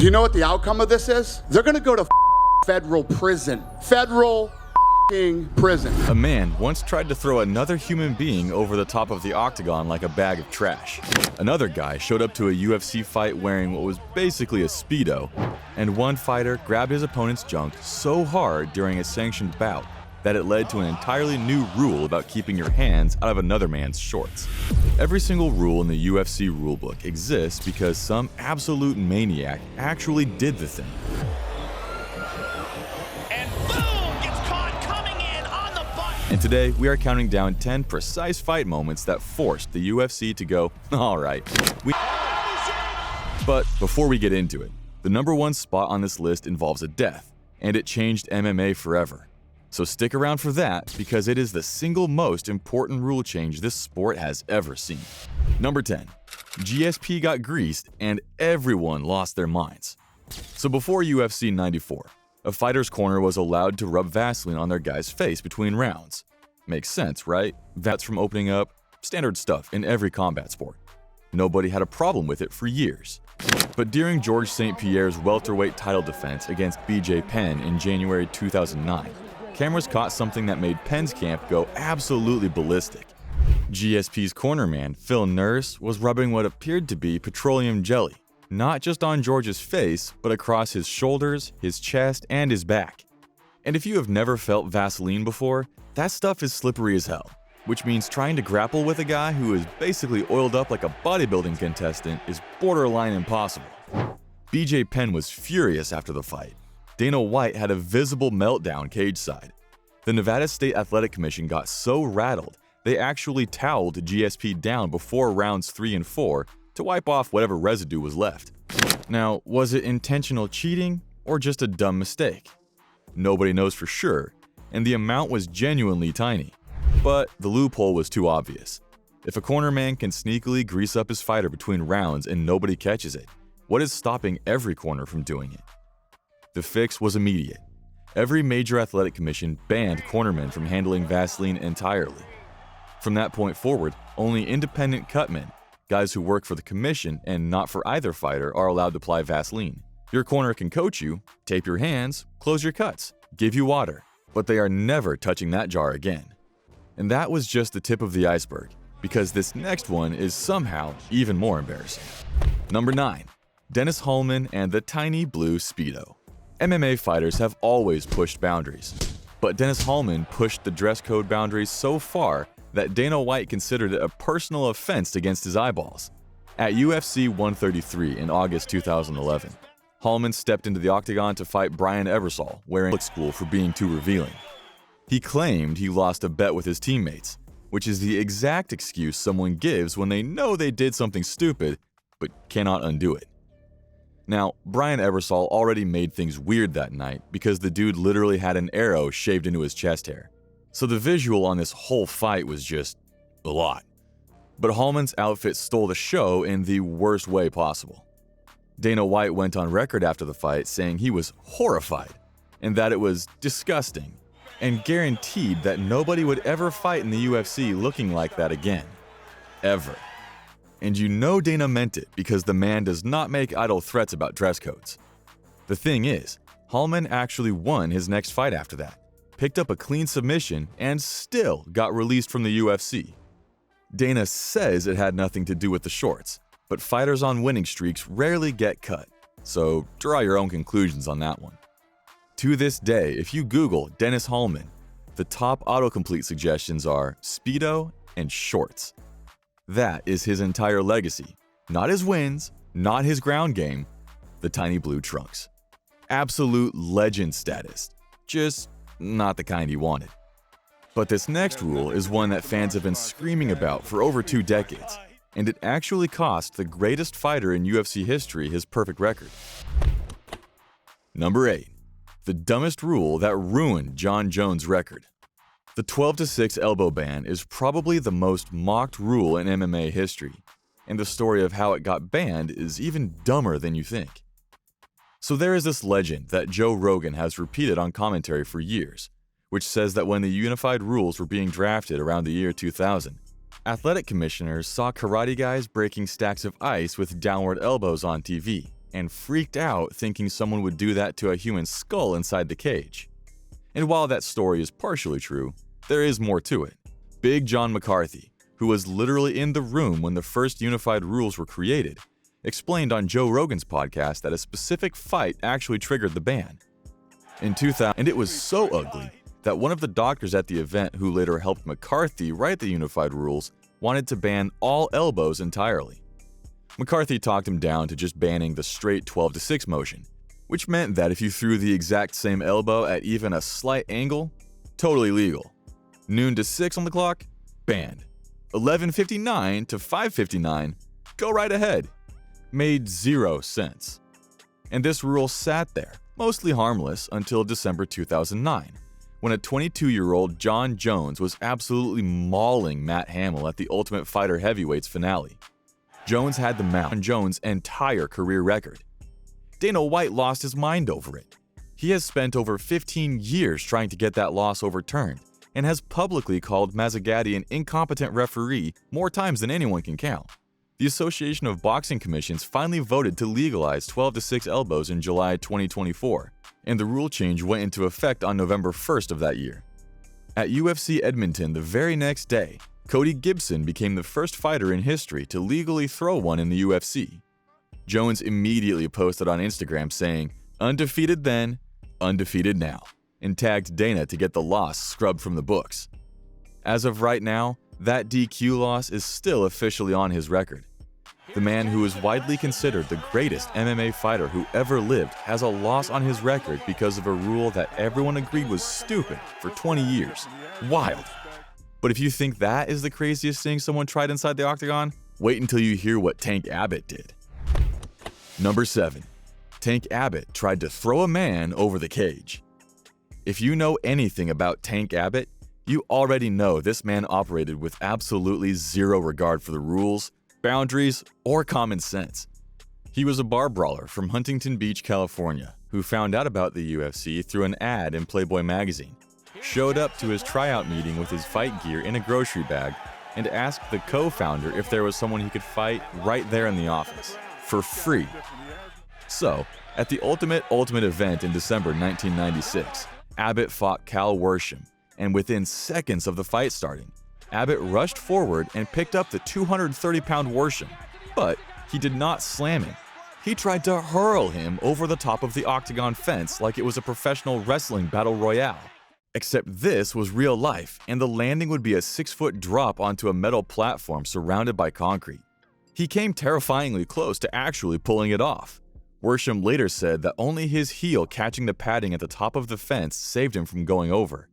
Do you know what the outcome of this is? They're gonna go to federal prison. Federal prison. A man once tried to throw another human being over the top of the octagon like a bag of trash. Another guy showed up to a UFC fight wearing what was basically a Speedo, and one fighter grabbed his opponent's junk so hard during a sanctioned bout that it led to an entirely new rule about keeping your hands out of another man's shorts. Every single rule in the UFC rulebook exists because some absolute maniac actually did the thing. And today, we are counting down 10 precise fight moments that forced the UFC to go, all right. But before we get into it, the number one spot on this list involves a death, and it changed MMA forever. So stick around for that, because it is the single most important rule change this sport has ever seen. Number 10. GSP got greased, and everyone lost their minds. So before UFC 94, a fighter's corner was allowed to rub Vaseline on their guy's face between rounds. Makes sense, right? That's from opening up, standard stuff in every combat sport. Nobody had a problem with it for years. But during George St. Pierre's welterweight title defense against BJ Penn in January 2009, cameras caught something that made Penn's camp go absolutely ballistic. GSP's cornerman, Phil Nurse, was rubbing what appeared to be petroleum jelly, not just on George's face, but across his shoulders, his chest, and his back. And if you have never felt Vaseline before, that stuff is slippery as hell, which means trying to grapple with a guy who is basically oiled up like a bodybuilding contestant is borderline impossible. BJ Penn was furious after the fight. Dana White had a visible meltdown cageside. The Nevada State Athletic Commission got so rattled, they actually toweled GSP down before rounds 3 and 4 to wipe off whatever residue was left. Now, was it intentional cheating or just a dumb mistake? Nobody knows for sure, and the amount was genuinely tiny. But the loophole was too obvious. If a cornerman can sneakily grease up his fighter between rounds and nobody catches it, what is stopping every corner from doing it? The fix was immediate. Every major athletic commission banned cornermen from handling Vaseline entirely. From that point forward, only independent cutmen, guys who work for the commission and not for either fighter, are allowed to apply Vaseline. Your corner can coach you, tape your hands, close your cuts, give you water, but they are never touching that jar again. And that was just the tip of the iceberg, because this next one is somehow even more embarrassing. Number 9. Dennis Hallman and the tiny blue Speedo. MMA fighters have always pushed boundaries, but Dennis Hallman pushed the dress code boundaries so far that Dana White considered it a personal offense against his eyeballs. At UFC 133 in August 2011, Hallman stepped into the octagon to fight Brian Ebersol, wearing school for being too revealing. He claimed he lost a bet with his teammates, which is the exact excuse someone gives when they know they did something stupid, but cannot undo it. Now, Brian Ebersol already made things weird that night because the dude literally had an arrow shaved into his chest hair. So the visual on this whole fight was just a lot. But Hallman's outfit stole the show in the worst way possible. Dana White went on record after the fight saying he was horrified and that it was disgusting and guaranteed that nobody would ever fight in the UFC looking like that again. Ever. And you know Dana meant it because the man does not make idle threats about dress codes. The thing is, Hallman actually won his next fight after that, picked up a clean submission, and still got released from the UFC. Dana says it had nothing to do with the shorts, but fighters on winning streaks rarely get cut, so draw your own conclusions on that one. To this day, if you Google Dennis Hallman, the top autocomplete suggestions are Speedo and shorts. That is his entire legacy. Not his wins, not his ground game, the tiny blue trunks. Absolute legend status, just not the kind he wanted. But this next rule is one that fans have been screaming about for over 2 decades, and it actually cost the greatest fighter in UFC history his perfect record. Number 8. The dumbest rule that ruined John Jones' record. The 12-6 elbow ban is probably the most mocked rule in MMA history, and the story of how it got banned is even dumber than you think. So there is this legend that Joe Rogan has repeated on commentary for years, which says that when the unified rules were being drafted around the year 2000, athletic commissioners saw karate guys breaking stacks of ice with downward elbows on TV, and freaked out thinking someone would do that to a human skull inside the cage. And while that story is partially true, there is more to it. Big John McCarthy, who was literally in the room when the first unified rules were created, explained on Joe Rogan's podcast that a specific fight actually triggered the ban. In 2000, and it was so ugly that one of the doctors at the event who later helped McCarthy write the unified rules wanted to ban all elbows entirely. McCarthy talked him down to just banning the straight 12-6 motion, which meant that if you threw the exact same elbow at even a slight angle, totally legal. Noon to 6 on the clock, banned. 11:59 to 5:59, go right ahead. Made zero sense. And this rule sat there, mostly harmless, until December 2009, when a 22-year-old John Jones was absolutely mauling Matt Hamill at the Ultimate Fighter Heavyweights finale. Jones had the mount on Jones' entire career record. Dana White lost his mind over it. He has spent over 15 years trying to get that loss overturned, and has publicly called Mazzagatti an incompetent referee more times than anyone can count. The Association of Boxing Commissions finally voted to legalize 12-6 elbows in July 2024, and the rule change went into effect on November 1st of that year. At UFC Edmonton the very next day, Cody Gibson became the first fighter in history to legally throw one in the UFC. Jones immediately posted on Instagram saying, "Undefeated then, undefeated now," and tagged Dana to get the loss scrubbed from the books. As of right now, that DQ loss is still officially on his record. The man who is widely considered the greatest MMA fighter who ever lived has a loss on his record because of a rule that everyone agreed was stupid for 20 years. Wild. But if you think that is the craziest thing someone tried inside the octagon, wait until you hear what Tank Abbott did. Number 7. Tank Abbott tried to throw a man over the cage. If you know anything about Tank Abbott, you already know this man operated with absolutely zero regard for the rules, boundaries, or common sense. He was a bar brawler from Huntington Beach, California, who found out about the UFC through an ad in Playboy magazine, showed up to his tryout meeting with his fight gear in a grocery bag, and asked the co-founder if there was someone he could fight right there in the office, for free. So, at the Ultimate event in December 1996, Abbott fought Cal Worsham, and within seconds of the fight starting, Abbott rushed forward and picked up the 230-pound Worsham, but he did not slam him. He tried to hurl him over the top of the octagon fence like it was a professional wrestling battle royale. Except this was real life, and the landing would be a 6-foot drop onto a metal platform surrounded by concrete. He came terrifyingly close to actually pulling it off. Worsham later said that only his heel catching the padding at the top of the fence saved him from going over.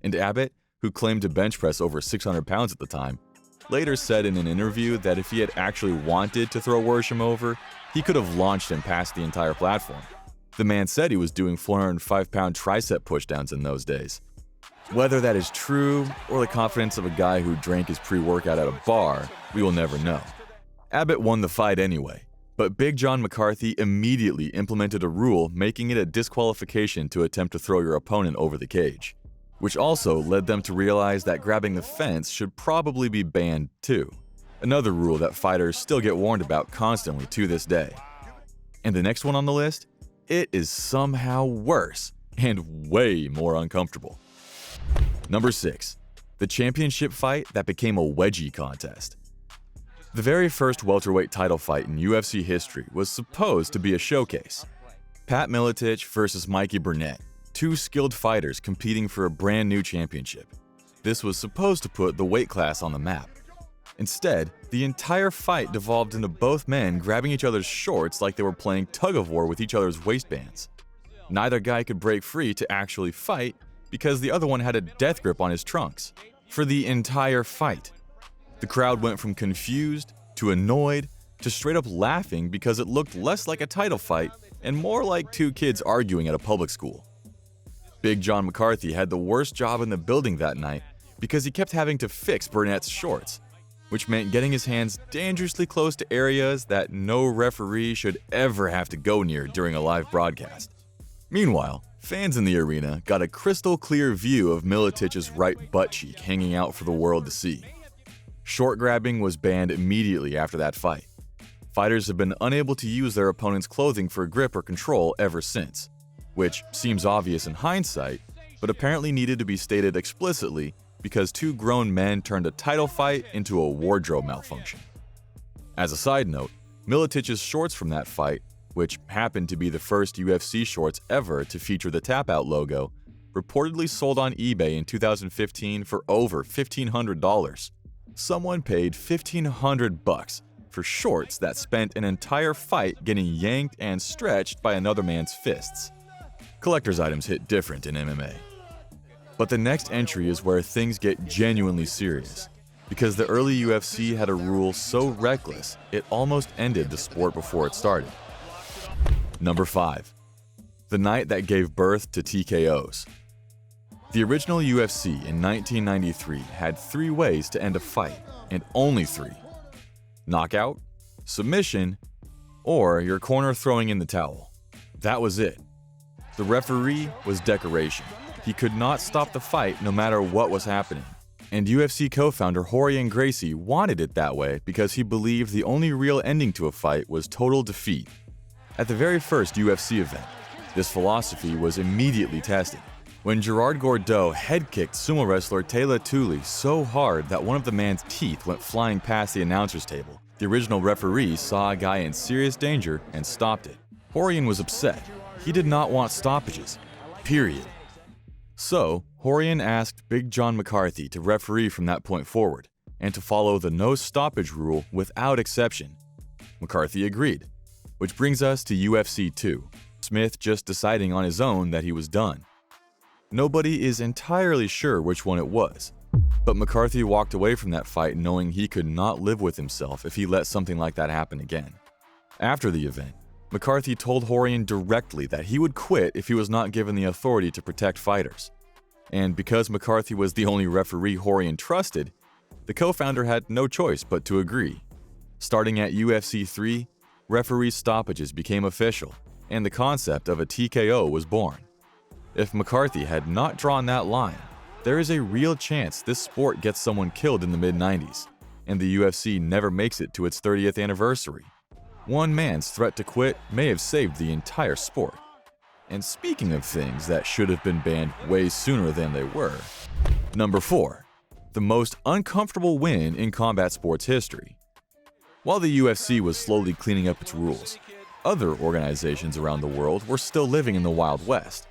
And Abbott, who claimed to bench press over 600 pounds at the time, later said in an interview that if he had actually wanted to throw Worsham over, he could have launched him past the entire platform. The man said he was doing 405-pound tricep pushdowns in those days. Whether that is true or the confidence of a guy who drank his pre-workout at a bar, we will never know. Abbott won the fight anyway, but Big John McCarthy immediately implemented a rule making it a disqualification to attempt to throw your opponent over the cage, which also led them to realize that grabbing the fence should probably be banned too, another rule that fighters still get warned about constantly to this day. And the next one on the list? It is somehow worse and way more uncomfortable. Number 6. The championship fight that became a wedgie contest. The very first welterweight title fight in UFC history was supposed to be a showcase. Pat Miletich versus Mikey Burnett, two skilled fighters competing for a brand new championship. This was supposed to put the weight class on the map. Instead, the entire fight devolved into both men grabbing each other's shorts like they were playing tug-of-war with each other's waistbands. Neither guy could break free to actually fight because the other one had a death grip on his trunks. For the entire fight, the crowd went from confused to annoyed to straight up laughing because it looked less like a title fight and more like two kids arguing at a public school. Big John McCarthy had the worst job in the building that night because he kept having to fix Burnett's shorts, which meant getting his hands dangerously close to areas that no referee should ever have to go near during a live broadcast. Meanwhile, fans in the arena got a crystal clear view of Miletich's right butt cheek hanging out for the world to see. Short grabbing was banned immediately after that fight. fighters have been unable to use their opponent's clothing for grip or control ever since, which seems obvious in hindsight, but apparently needed to be stated explicitly because two grown men turned a title fight into a wardrobe malfunction. As a side note, Miletich's shorts from that fight, which happened to be the first UFC shorts ever to feature the Tap Out logo, reportedly sold on eBay in 2015 for over $1,500. Someone paid $1,500 for shorts that spent an entire fight getting yanked and stretched by another man's fists. Collector's items hit different in MMA. But the next entry is where things get genuinely serious, because the early UFC had a rule so reckless it almost ended the sport before it started. Number 5. The night that gave birth to TKOs. The original UFC in 1993 had 3 ways to end a fight, and only 3. Knockout, submission, or your corner throwing in the towel. That was it. The referee was decoration. He could not stop the fight no matter what was happening. And UFC co-founder Rorion Gracie wanted it that way because he believed the only real ending to a fight was total defeat. At the very first UFC event, this philosophy was immediately tested. When Gerard Gordeau head-kicked sumo wrestler Taylor Tuli so hard that one of the man's teeth went flying past the announcer's table, the original referee saw a guy in serious danger and stopped it. Rorion was upset. He did not want stoppages. Period. So, Rorion asked Big John McCarthy to referee from that point forward, and to follow the no stoppage rule without exception. McCarthy agreed, which brings us to UFC 2, Smith just deciding on his own that he was done. Nobody is entirely sure which one it was, but McCarthy walked away from that fight knowing he could not live with himself if he let something like that happen again. After the event, McCarthy told Rorion directly that he would quit if he was not given the authority to protect fighters. And because McCarthy was the only referee Rorion trusted, the co-founder had no choice but to agree. Starting at UFC 3, referee stoppages became official, and the concept of a TKO was born. If McCarthy had not drawn that line, there is a real chance this sport gets someone killed in the mid-90s, and the UFC never makes it to its 30th anniversary. One man's threat to quit may have saved the entire sport. And speaking of things that should have been banned way sooner than they were, number 4, the most uncomfortable win in combat sports history. While the UFC was slowly cleaning up its rules, other organizations around the world were still living in the Wild West.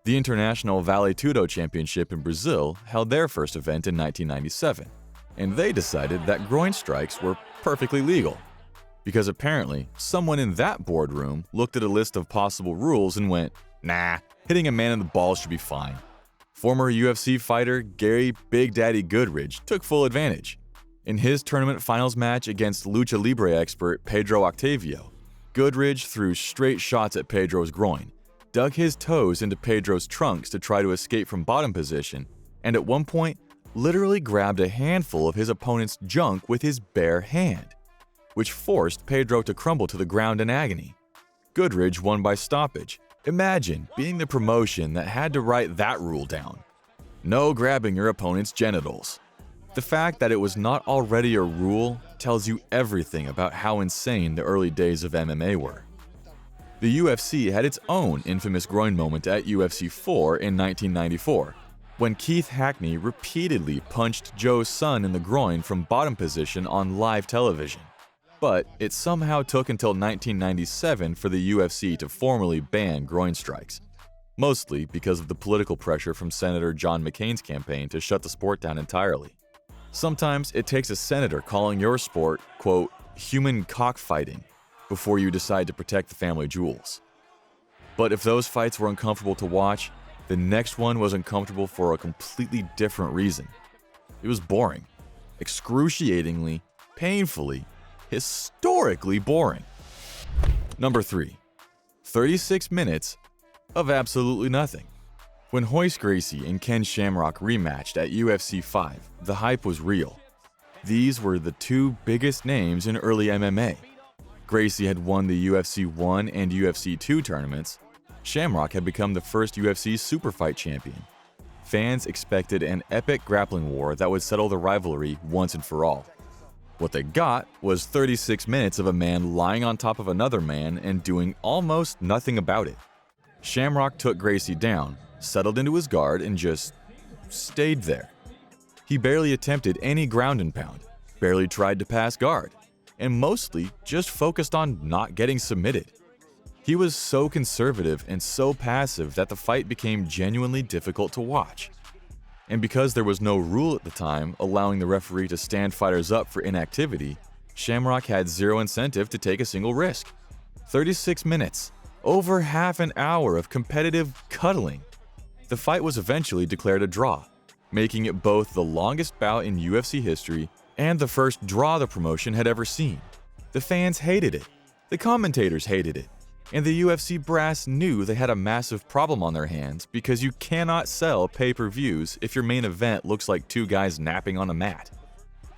The International Vale Tudo Championship in Brazil held their first event in 1997, and they decided that groin strikes were perfectly legal. Because apparently, someone in that boardroom looked at a list of possible rules and went, nah, hitting a man in the balls should be fine. Former UFC fighter Gary Big Daddy Goodridge took full advantage. In his tournament finals match against Lucha Libre expert Pedro Octavio, Goodridge threw straight shots at Pedro's groin, dug his toes into Pedro's trunks to try to escape from bottom position, and at one point, literally grabbed a handful of his opponent's junk with his bare hand, which forced Pedro to crumble to the ground in agony. Goodridge won by stoppage. Imagine being the promotion that had to write that rule down. No grabbing your opponent's genitals. The fact that it was not already a rule tells you everything about how insane the early days of MMA were. The UFC had its own infamous groin moment at UFC 4 in 1994, when Keith Hackney repeatedly punched Joe's son in the groin from bottom position on live television. But it somehow took until 1997 for the UFC to formally ban groin strikes, mostly because of the political pressure from Senator John McCain's campaign to shut the sport down entirely. Sometimes it takes a senator calling your sport, quote, human cockfighting, before you decide to protect the family jewels. But if those fights were uncomfortable to watch, the next one was uncomfortable for a completely different reason. It was boring. Excruciatingly, painfully, historically boring. Number 3. 36 minutes of absolutely nothing. When Royce Gracie and Ken Shamrock rematched at UFC 5, the hype was real. These were the two biggest names in early MMA. Gracie had won the UFC 1 and UFC 2 tournaments. Shamrock had become the first UFC superfight champion. Fans expected an epic grappling war that would settle the rivalry once and for all. What they got was 36 minutes of a man lying on top of another man and doing almost nothing about it. Shamrock took Gracie down, settled into his guard, and just stayed there. He barely attempted any ground and pound, barely tried to pass guard, and mostly just focused on not getting submitted. He was so conservative and so passive that the fight became genuinely difficult to watch. And because there was no rule at the time allowing the referee to stand fighters up for inactivity, Shamrock had zero incentive to take a single risk. 36 minutes, over half an hour of competitive cuddling. The fight was eventually declared a draw, making it both the longest bout in UFC history and the first draw the promotion had ever seen. The fans hated it, the commentators hated it, and the UFC brass knew they had a massive problem on their hands because you cannot sell pay-per-views if your main event looks like two guys napping on a mat.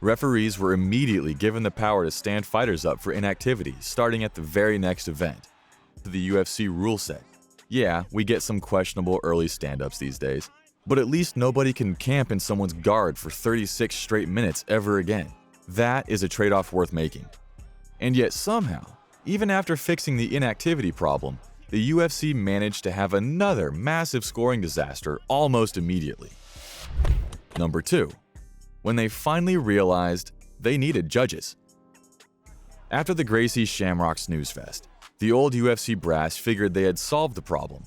Referees were immediately given the power to stand fighters up for inactivity starting at the very next event. The UFC rule set. Yeah, we get some questionable early stand-ups these days, but at least nobody can camp in someone's guard for 36 straight minutes ever again. That is a trade-off worth making. And yet somehow, even after fixing the inactivity problem, the UFC managed to have another massive scoring disaster almost immediately. Number 2. When they finally realized they needed judges. After the Gracie Shamrock snooze fest, the old UFC brass figured they had solved the problem.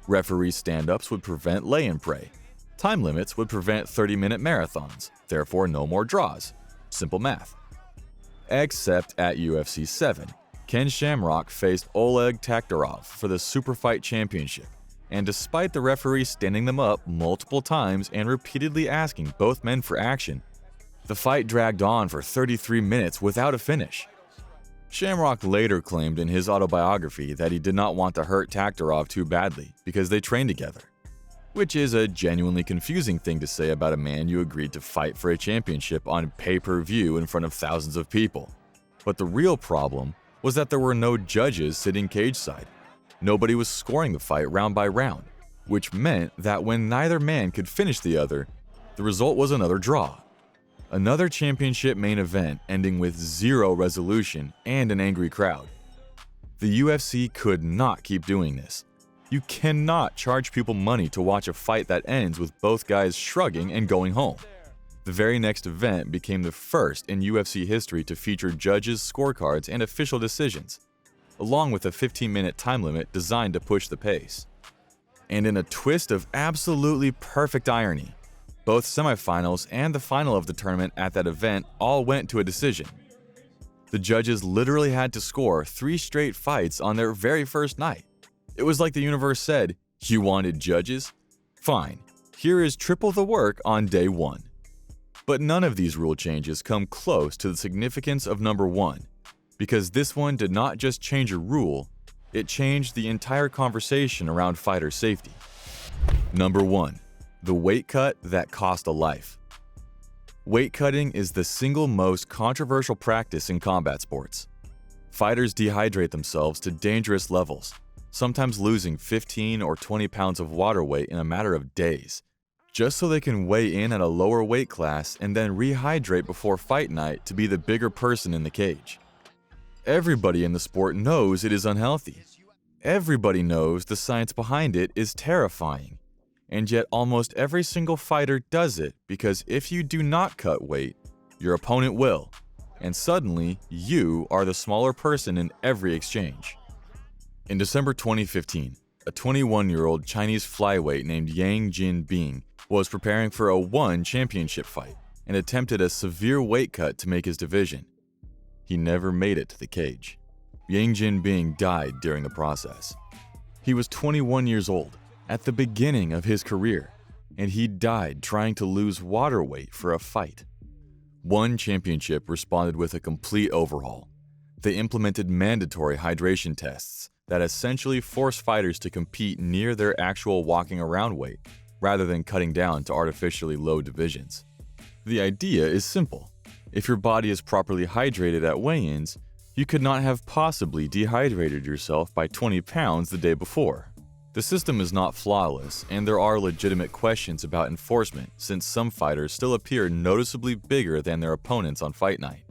Referee stand-ups would prevent lay-and-pray. Time limits would prevent 30-minute marathons, therefore no more draws. Simple math. Except at UFC 7. Ken Shamrock faced Oleg Taktarov for the Superfight Championship, and despite the referee standing them up multiple times and repeatedly asking both men for action, the fight dragged on for 33 minutes without a finish. Shamrock later claimed in his autobiography that he did not want to hurt Taktarov too badly because they trained together, which is a genuinely confusing thing to say about a man you agreed to fight for a championship on pay-per-view in front of thousands of people. But the real problem was that there were no judges sitting cage-side. Nobody was scoring the fight round by round, which meant that when neither man could finish the other, the result was another draw. Another championship main event ending with zero resolution and an angry crowd. The UFC could not keep doing this. You cannot charge people money to watch a fight that ends with both guys shrugging and going home. The very next event became the first in UFC history to feature judges' scorecards and official decisions, along with a 15-minute time limit designed to push the pace. And in a twist of absolutely perfect irony, both semifinals and the final of the tournament at that event all went to a decision. The judges literally had to score 3 straight fights on their very first night. It was like the universe said, "You wanted judges? Fine, here is triple the work on day 1. But none of these rule changes come close to the significance of number 1, because this one did not just change a rule, it changed the entire conversation around fighter safety. Number 1. The weight cut that cost a life. Weight cutting is the single most controversial practice in combat sports. Fighters dehydrate themselves to dangerous levels, sometimes losing 15 or 20 pounds of water weight in a matter of days, just so they can weigh in at a lower weight class and then rehydrate before fight night to be the bigger person in the cage. Everybody in the sport knows it is unhealthy. Everybody knows the science behind it is terrifying. And yet almost every single fighter does it because if you do not cut weight, your opponent will, and suddenly you are the smaller person in every exchange. In December 2015, a 21-year-old Chinese flyweight named Yang Jinbing was preparing for a ONE championship fight and attempted a severe weight cut to make his division. He never made it to the cage. Yang Jinbing died during the process. He was 21 years old, at the beginning of his career, and he died trying to lose water weight for a fight. ONE Championship responded with a complete overhaul. They implemented mandatory hydration tests that essentially force fighters to compete near their actual walking around weight, rather than cutting down to artificially low divisions. The idea is simple. If your body is properly hydrated at weigh-ins, you could not have possibly dehydrated yourself by 20 pounds the day before. The system is not flawless, and there are legitimate questions about enforcement since some fighters still appear noticeably bigger than their opponents on fight night.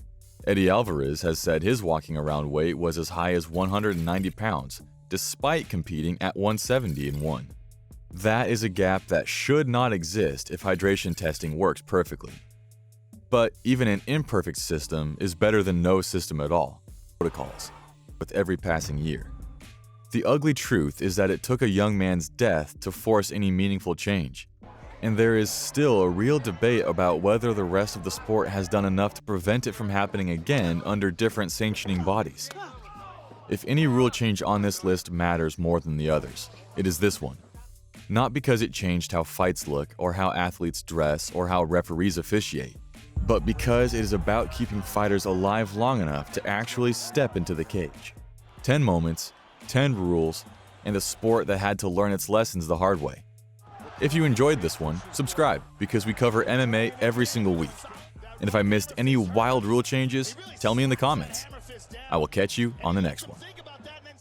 Eddie Alvarez has said his walking around weight was as high as 190 pounds, despite competing at 170 and 1. That is a gap that should not exist if hydration testing works perfectly. But even an imperfect system is better than no system at all. Protocols, with every passing year. The ugly truth is that it took a young man's death to force any meaningful change. And there is still a real debate about whether the rest of the sport has done enough to prevent it from happening again under different sanctioning bodies. If any rule change on this list matters more than the others, it is this one. Not because it changed how fights look or how athletes dress or how referees officiate, but because it is about keeping fighters alive long enough to actually step into the cage. 10 moments, 10 rules, and a sport that had to learn its lessons the hard way. If you enjoyed this one, subscribe because we cover MMA every single week. And if I missed any wild rule changes, tell me in the comments. I will catch you on the next one.